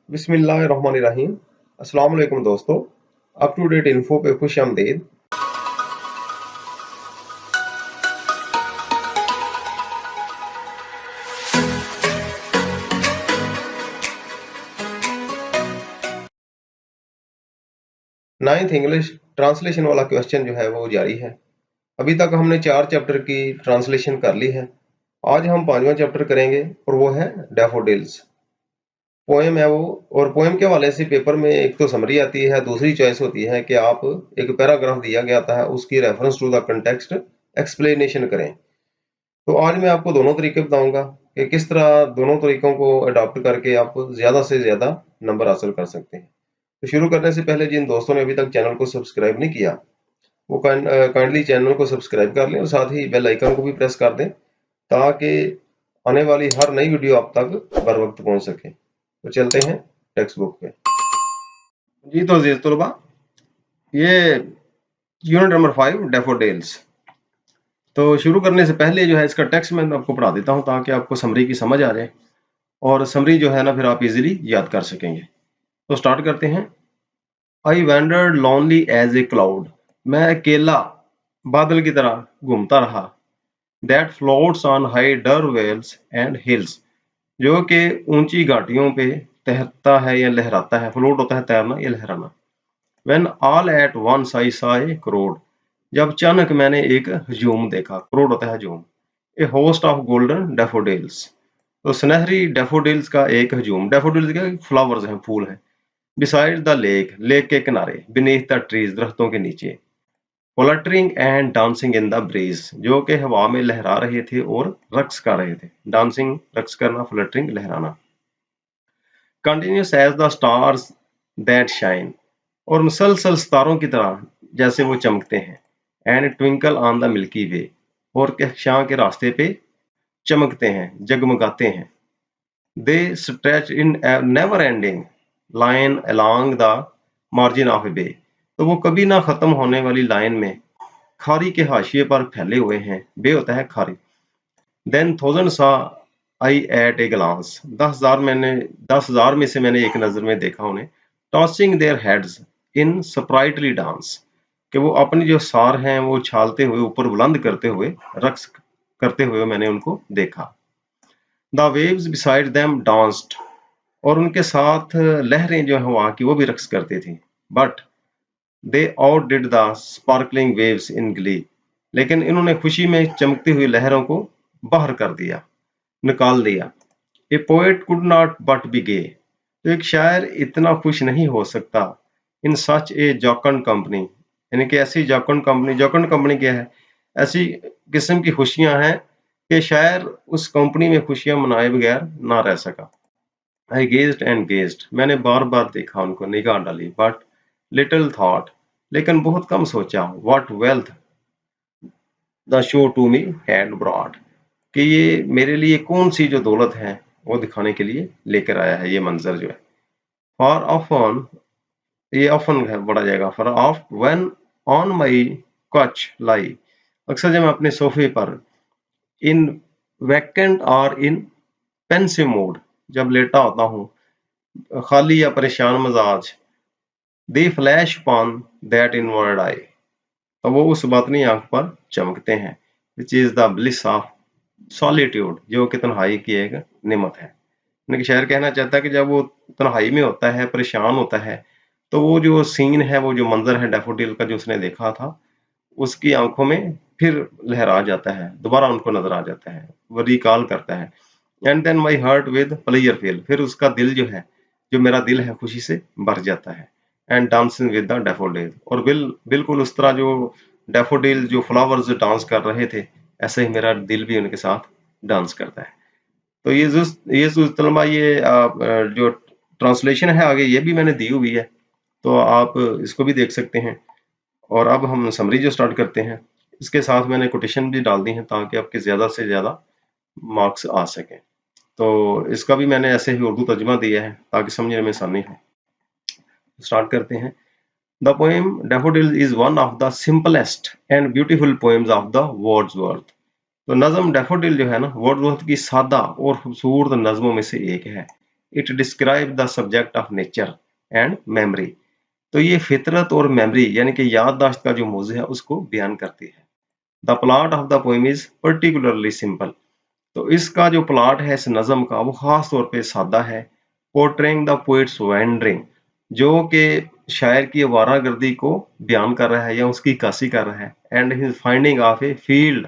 बिस्मिल्लाहिर्रहमानिर्रहीम। अस्सलाम वालेकुम दोस्तों, अप टू डेट इन्फो पे खुश आमदीद। नाइन्थ इंग्लिश ट्रांसलेशन वाला क्वेश्चन जो है वो जारी है। अभी तक हमने 4 चैप्टर की ट्रांसलेशन कर ली है। आज हम 5वां चैप्टर करेंगे और वो है डैफोडिल्स। पोएम है वो, और पोएम के हवाले से पेपर में एक तो समरी आती है, दूसरी चॉइस होती है कि आप एक पैराग्राफ दिया गया था उसकी reference to the context explanation करें। तो आज मैं आपको दोनों तरीके बताऊंगा कि किस तरह दोनों तरीकों को अडॉप्ट करके आप ज़्यादा से ज़्यादा नंबर हासिल कर सकते हैं। तो शुरू करने से पहले जिन दोस्तों ने अभी तक चैनल को सब्सक्राइब नहीं किया, वो काइंडली चैनल को सब्सक्राइब कर लें और साथ ही बेल आइकन को भी प्रेस कर दें ताकि आने वाली हर नई वीडियो आप तक बर वक्त पहुंच सके। तो चलते हैं टेक्स्ट बुक पे। जी तो अजीज तलबा, ये यूनिट नंबर 5 डैफोडिल्स। तो शुरू करने से पहले जो है इसका टेक्स्ट मैं आपको पढ़ा देता हूँ ताकि आपको समरी की समझ आ जाए और समरी जो है ना फिर आप इजीली याद कर सकेंगे। तो स्टार्ट करते हैं। I wandered lonely as a cloud, मैं अकेला बादल की तरह घूमता रहा। That floats on high o'er vales and hills, जो कि ऊंची घाटियों पे तैरता है या लहराता है। फ्लोट होता है तैरना या लहराना। When all at once I saw a crowd, जब अचानक मैंने एक हजूम देखा। क्रोड होता है हजूम। ए होस्ट ऑफ गोल्डन डैफोडिल्स, तो सुनहरी डैफोडिल्स का एक हजूम। डैफोडिल्स के फ्लावर्स हैं, फूल हैं। बिसाइड द लेक, लेक के किनारे। बीनीथ द ट्रीज, दरख्तों के नीचे। Fluttering and dancing in the breeze, जो कि हवा में लहरा रहे थे और रक्स कर रहे थे। डांसिंग रक्स करना, फ्लटरिंग लहराना। Continuous as the stars that shine, और मुसलसल सितारों की तरह जैसे वो चमकते हैं। And twinkle on the Milky Way, और कहकशां के रास्ते पे चमकते हैं, जगमगाते हैं। They stretch in never ending line along the margin of a bay, तो वो कभी ना खत्म होने वाली लाइन में खारी के हाशिए पर फैले हुए हैं। बे होता है खारी। देन थाउजेंड सा आई एट ए ग्लांस, 10,000 में से मैंने एक नजर में देखा उन्हें। Tossing their heads in sprightly dance, कि वो अपनी जो सार हैं वो उछालते हुए, ऊपर बुलंद करते हुए, रक्स करते हुए मैंने उनको देखा। The waves beside them danced, और उनके साथ लहरें जो है वहां की वो भी रक्स करती थी। But they out did the sparkling waves in Glee, लेकिन इन्होंने खुशी में चमकती हुई लहरों को बाहर कर दिया, निकाल दिया। A poet could not but be gay, तो एक शायर इतना खुश नहीं हो सकता। इन सच ए जॉकंड कंपनी, यानी कि ऐसी जॉकंड कंपनी। जॉकंड कंपनी क्या है? ऐसी किस्म की खुशियां हैं कि शायर उस कंपनी में खुशियां मनाए बगैर ना रह सका। आई गेज्ड एंड गेज्ड, मैंने बार बार देखा उनको, निगाह डाली। बट लिटिल थॉट, लेकिन बहुत कम सोचा। What wealth the show to me had brought, कि ये मेरे लिए कौन सी जो दौलत है वो दिखाने के लिए लेकर आया है ये मंजर जो है। फॉर ऑफन, ये ऑफन है बढ़ा जाएगा। For of when on my कच लाई, अक्सर जब मैं अपने सोफे पर। इन वैकेंट और इन पेंसिव मूड, जब लेटा होता हूँ खाली या परेशान मजाज। दे फ्लैश अपॉन दैट इनवर्ड आई, तो वो उस बातनी आंख पर चमकते हैं। Which is the bliss of solitude, जो कि तन्हाई की एक नेमत है। यानी कि शायर कहना चाहता है कि जब वो तन्हाई में होता है, परेशान होता है, तो वो जो सीन है, वो जो मंजर है डैफोडिल का जो उसने देखा था, उसकी आंखों में फिर लहरा जाता है, दोबारा उनको नजर आ जाता है, वो रिकॉल करता है। And then my heart with pleasure fill, फिर उसका दिल जो है, जो मेरा दिल है, खुशी से भर जाता है। And dancing with the daffodil, और बिल्कुल उस तरह जो डैफोडिल जो फ्लावर्स डांस कर रहे थे, ऐसे ही मेरा दिल भी उनके साथ डांस करता है। तो ये तलबा, ये जो ट्रांसलेशन है आगे ये भी मैंने दी हुई है, तो आप इसको भी देख सकते हैं। और अब हम समरी जो स्टार्ट करते हैं, इसके साथ मैंने कोटेशन भी डाल दी है ताकि आपके ज़्यादा से ज़्यादा मार्क्स आ सकें। तो इसका भी मैंने ऐसे ही उर्दू तर्जुमा दिया है ताकि समझने में आसानी हो। स्टार्ट करते हैं। The poem daffodil is one of the simplest and beautiful poems of the Wordsworth. तो नज़म डैफोडिल जो है ना, वर्ड्सवर्थ की सादा और खूबसूरत नज़मों में से एक है। It describe the subject of nature and memory. तो ये फितरत और मेमोरी यानी कि याददाश्त का जो मौजू है उसको बयान करती है। The plot of the poem is particularly simple. तो इसका जो प्लॉट है इस नज़म का वो खास तौर पे सादा है। पोर्ट्रेइंग द पोएट्स वैंडरिंग, जो कि शायर की आवारागर्दी को बयान कर रहा है या उसकी कासी कर रहा है, and his finding of a field,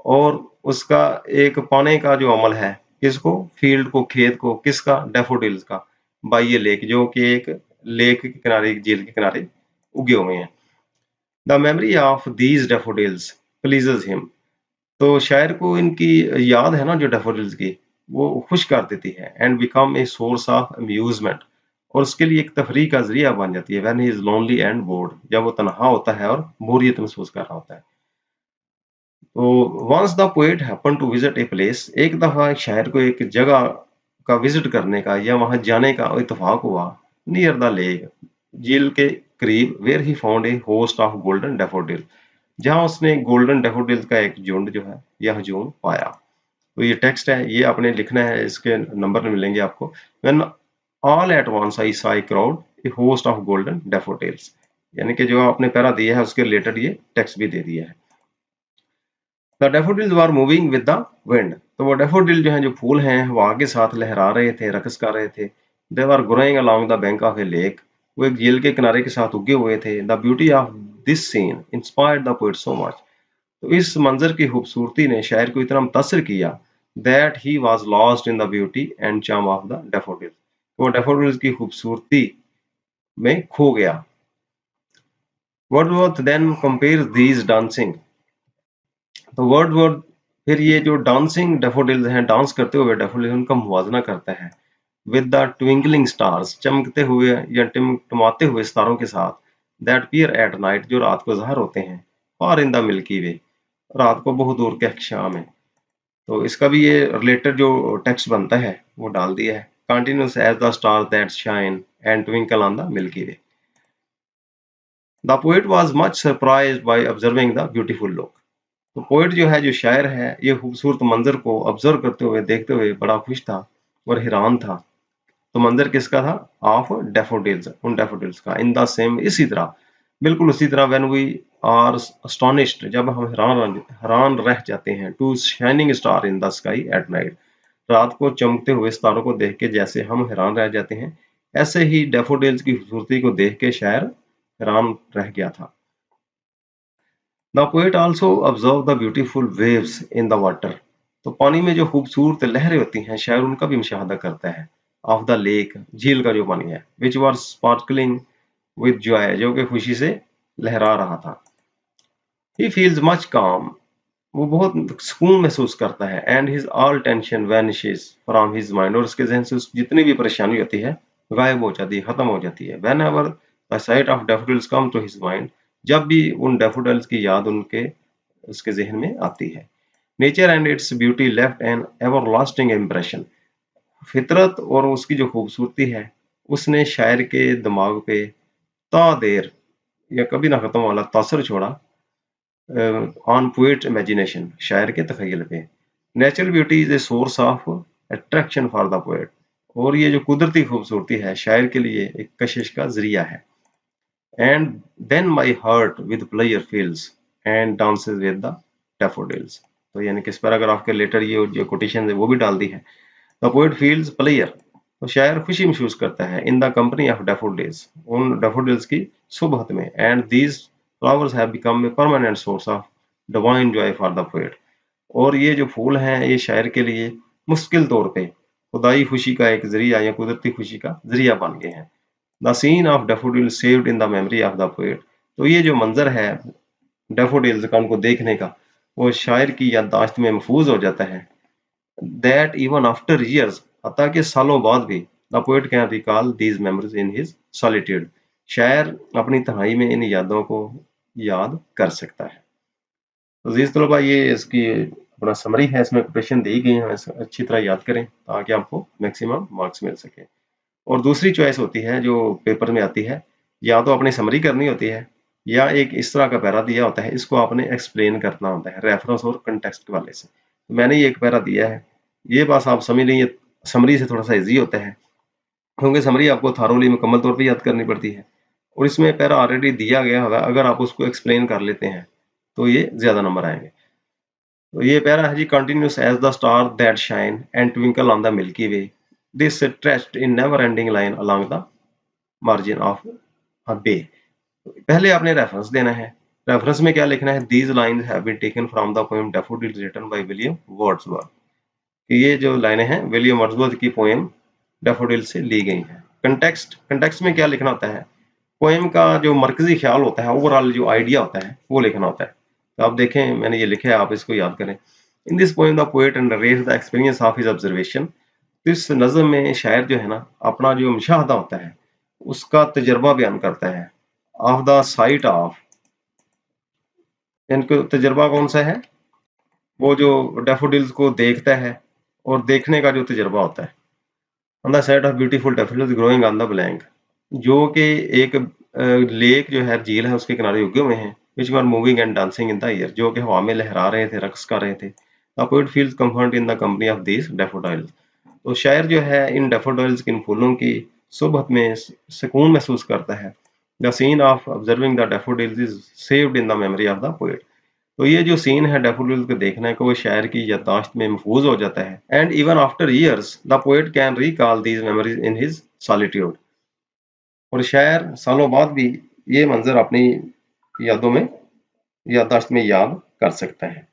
और उसका एक पाने का जो अमल है, किसको, फील्ड को, खेत को, किसका, डैफोडिल्स का, बाय ये लेक, जो कि एक लेक के किनारे, एक झील के किनारे उगे हुए हैं। The memory of these daffodils pleases him. तो शायर को इनकी याद है ना जो डैफोडिल्स की, वो खुश कर देती है। And become a source of amusement, और उसके लिए एक तफरीह का जरिया बन जाती है। When he is lonely and board, जब वो तनहा होता है और बोरियत महसूस कर रहा होता है। तो once the poet happen to visit a place, एक दफा एक शायर को एक जगह का विजिट करने का या वहां जाने का इत्तेफाक हुआ, नियर द लेक, झील के करीब, where he found a host of golden daffodil, जहां उसने गोल्डन डैफोडिल का एक झुंड जो है या हजूम पाया। तो ये टेक्स्ट है, ये आपने लिखना है, इसके नंबर मिलेंगे आपको। When all at once I saw a crowd a host of golden daffodils, यानी कि जो आपने पैरा दिया है उसके रिलेटेड ये टेक्स्ट भी दे दिया है। The daffodils were moving with the wind, तो वो डैफोडिल जो है, जो फूल हैं, हवा के साथ लहरा रहे थे, रक्स कर रहे थे। They were growing along the bank of a lake, वो एक झील के किनारे के साथ उगे हुए थे। The beauty of this scene inspired the poet so much, तो इस मंजर की खूबसूरती ने शायर को इतना मुतासिर किया, that he was lost in the beauty and charm of the daffodil, वो डैफोडिल्स की खूबसूरती में खो गया। Wordsworth then compares these dancing, तो वर्ड्सवर्थ फिर ये जो डांसिंग डैफोडिल्स हैं, डांस करते हुए डैफोडिल्स, उनका मुवाजना करता है विद द ट्विंकलिंग स्टार्स, चमकते हुए या टिमटिमाते हुए सितारों के साथ, दैट अपीयर एट नाइट, जो रात को ज़ाहिर होते हैं, फार इन द मिल्की वे, रात को बहुत दूर के अक्षां में। तो इसका भी ये रिलेटेड जो टेक्स्ट बनता है वो डाल दिया है। Continues as the star that shine and twinkle on the Milky Way. The poet was much surprised by observing the beautiful look, तो पोएट जो है, जो शायर है, ये खूबसूरत मंजर को ऑब्जर्व करते हुए, देखते हुए बड़ा खुश था और हैरान था। तो मंजर किसका था? ऑफ डैफोडिल्स, उन डैफोडिल्स का। इन द सेम, इसी तरह, बिल्कुल उसी तरह, व्हेन वी आर अस्टोनिश्ड, जब हम हैरान रह जाते हैं, to shining star in the sky at night, रात को चमकते हुए सितारों को देख के जैसे हम हैरान रह जाते हैं, ऐसे ही डैफोडिल्स की खूबसूरती को देख के शायर हैरान रह गया था। The poet also observe the beautiful waves in the water, तो पानी में जो खूबसूरत लहरें होती हैं, शायर उनका भी मुशाहदा करता है। ऑफ द लेक, झील का जो पानी है, विच वर स्पार्कलिंग विद जॉय, जो कि खुशी से लहरा रहा था। ही फील्स मच काम, वो बहुत सुकून महसूस करता है। And his all tension vanishes from his mind, और उसके जहन से जितनी भी परेशानी होती है गायब हो जाती है, खत्म हो जाती है। Whenever the sight of daffodils come to his mind, जब भी उन डैफोडिल्स की याद उनके उसके जहन में आती है। Nature and its beauty left N everlasting impression, फितरत और उसकी जो खूबसूरती है उसने शायर के दिमाग पे ता देर या कभी ना खत्म वाला तासर छोड़ा, ऑन पोएट इमेजिनेशन, शायर के तखयल पे। Natural beauty is a source of attraction for the poet, और ये जो कुदरती खूबसूरती है शायर के लिए एक कशिश का जरिया है। And then my heart with pleasure feels and dances with the daffodils, तो यानी कि इस पैराग्राफ के लेटर ये जो कोटेशन है वो भी डाल दी है। द पोएट फील्स प्लेयर, तो शायर खुशी महसूस करता है, in the company of daffodils, उन डैफोडिल्स की सुबहत में। And these flowers have become a permanent source of divine Joy for the poet, और ये जो फूल हैं ये शायर के लिए मुश्किल तौर पे खुदाई खुशी का एक जरिया या कुदरती खुशी का जरिया बन गए हैं। The scene of daffodil saved in the memory of the poet, तो ये जो मंजर है डैफोडिल्स का, उनको देखने का, वो शायर की याददाश्त में महफूज हो जाता है। दैट इवन आफ्टर ईयर्स, हत्ता कि सालों बाद भी, the poet can recall these memories in his solitude, शायर अपनी तन्हाई में इन यादों को याद कर सकता है। तो अजीज तलबा, ये इसकी अपना समरी है, इसमें कोटेशन दी गई है, अच्छी तरह याद करें ताकि आपको मैक्सिमम मार्क्स मिल सके। और दूसरी चॉइस होती है जो पेपर में आती है, या तो अपनी समरी करनी होती है, या एक इस तरह का पैरा दिया होता है, इसको आपने एक्सप्लेन करना होता है रेफरेंस और कंटेक्स्ट के वाले से। तो मैंने ये एक पैरा दिया है, ये बस आप समझ लीजिए, समरी से थोड़ा सा इजी होता है, क्योंकि समरी आपको थारोली मुकम्मल तौर पे याद करनी पड़ती है और इसमें पैरा ऑलरेडी दिया गया होगा, अगर आप उसको एक्सप्लेन कर लेते हैं तो ये ज्यादा नंबर आएंगे। तो ये पैरा है जी, continuous as the star that shine and twinkle on the Milky Way, this stretched in never ending line along the margin of a bay. पहले आपने रेफरेंस देना है। रेफरेंस में क्या लिखना है? These lines have been taken from the poem Daffodils written by William Wordsworth. ये जो लाइनें हैं विलियम वर्ड्सवर्थ की पोएम डैफोडिल से ली गई हैं। कंटेक्स्ट, कंटेक्स्ट में क्या लिखना होता है? पोएम का जो मरकजी ख्याल होता है, ओवरऑल जो आइडिया होता है, वो लिखना होता है। तो आप देखें, मैंने ये लिखा है, आप इसको याद करें। In this poem the poet narrates the experience of his observation. इस नज़म में शायर जो है ना, अपना जो मुशाहदा होता है उसका तजर्बा बयान करता है। ऑफ द साइट ऑफ, इनको तजर्बा कौन सा है? वो जो डैफोडिल्स को देखता है और देखने का जो तजर्बा होता है। On the sight of beautiful daffodils growing on the blank, जो कि एक लेक जो है, झील है, उसके किनारे उगे हुए हैं। Which were moving and dancing in the air, जो कि हवा में लहरा रहे थे, रक्स कर रहे थे। The poet feels comfort in the company of this daffodils. तो शायर जो है इन डैफोडिल्स, इन फूलों की सोबत में सुकून महसूस करता है। The scene of observing the daffodils is saved in the memory of the poet. तो ये जो सीन है डैफोडिल्स को देखने को, वो शायर की याददाश्त में महफूज हो जाता है। And even after years the poet can recall these memories in his solitude. और शायर सालों बाद भी ये मंजर अपनी यादों में, याददाश्त में याद कर सकता है।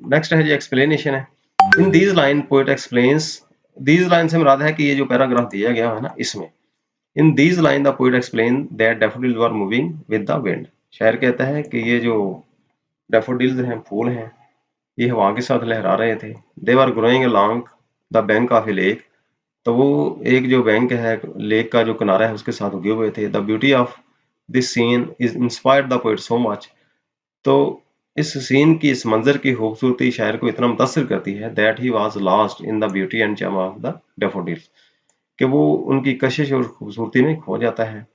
नेक्स्ट है जी एक्सप्लेनेशन है। In these line poet explains, these line से मुराद है कि ये जो पैराग्राफ दिया गया है ना, इसमें in these line the poet explain that daffodils were moving with the wind. शायर कहता है कि ये जो डैफोडिल्स हैं, फूल हैं, ये हवा के साथ लहरा रहे थे। They were growing along the bank of a lake, तो वो एक जो बैंक है, लेक का जो किनारा है, उसके साथ उगे हुए थे। The beauty of this scene is inspired the poet so much. तो इस सीन की, इस मंजर की खूबसूरती शायर को इतना मुतासर करती है that he was lost in the beauty and charm of the daffodils, कि वो उनकी कशिश और खूबसूरती में खो जाता है।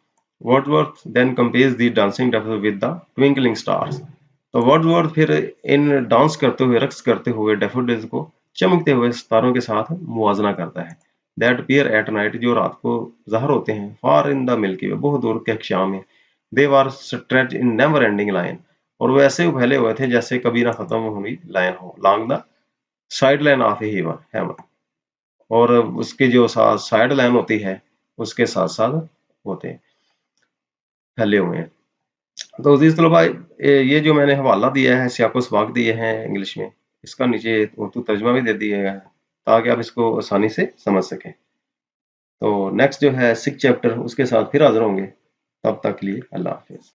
Wordsworth then compares the dancing daffodil with the twinkling stars. तो वर्ड्सवर्थ फिर इन डांस करते हुए, रक्स करते हुए डैफोडिल्स को चमकते हुए सितारों के साथ मुवाजना करता है। दैट अपीयर एट नाइट, जो रात को ज़ाहिर होते हैं, फार इन द मिल्की वे, बहुत दूर के अक्षां में। They were stretch in never ending line, और वो ऐसे फैले हुए थे जैसे कभी ना खत्म हुई लाइन हो। Long the side line of haven, और उसकी जो साइड लाइन होती है उसके साथ साथ होते हैं, फैले हुए हैं। तो अजीज तलबा, ये जो मैंने हवाला दिया है, सियाको सबाक दिए हैं इंग्लिश में, इसका नीचे उर्दू तर्जमा भी दे दिया गया है ताकि आप इसको आसानी से समझ सकें। तो नेक्स्ट जो है 6 चैप्टर, उसके साथ फिर हाजिर होंगे। तब तक के लिए अल्लाह हाफिज।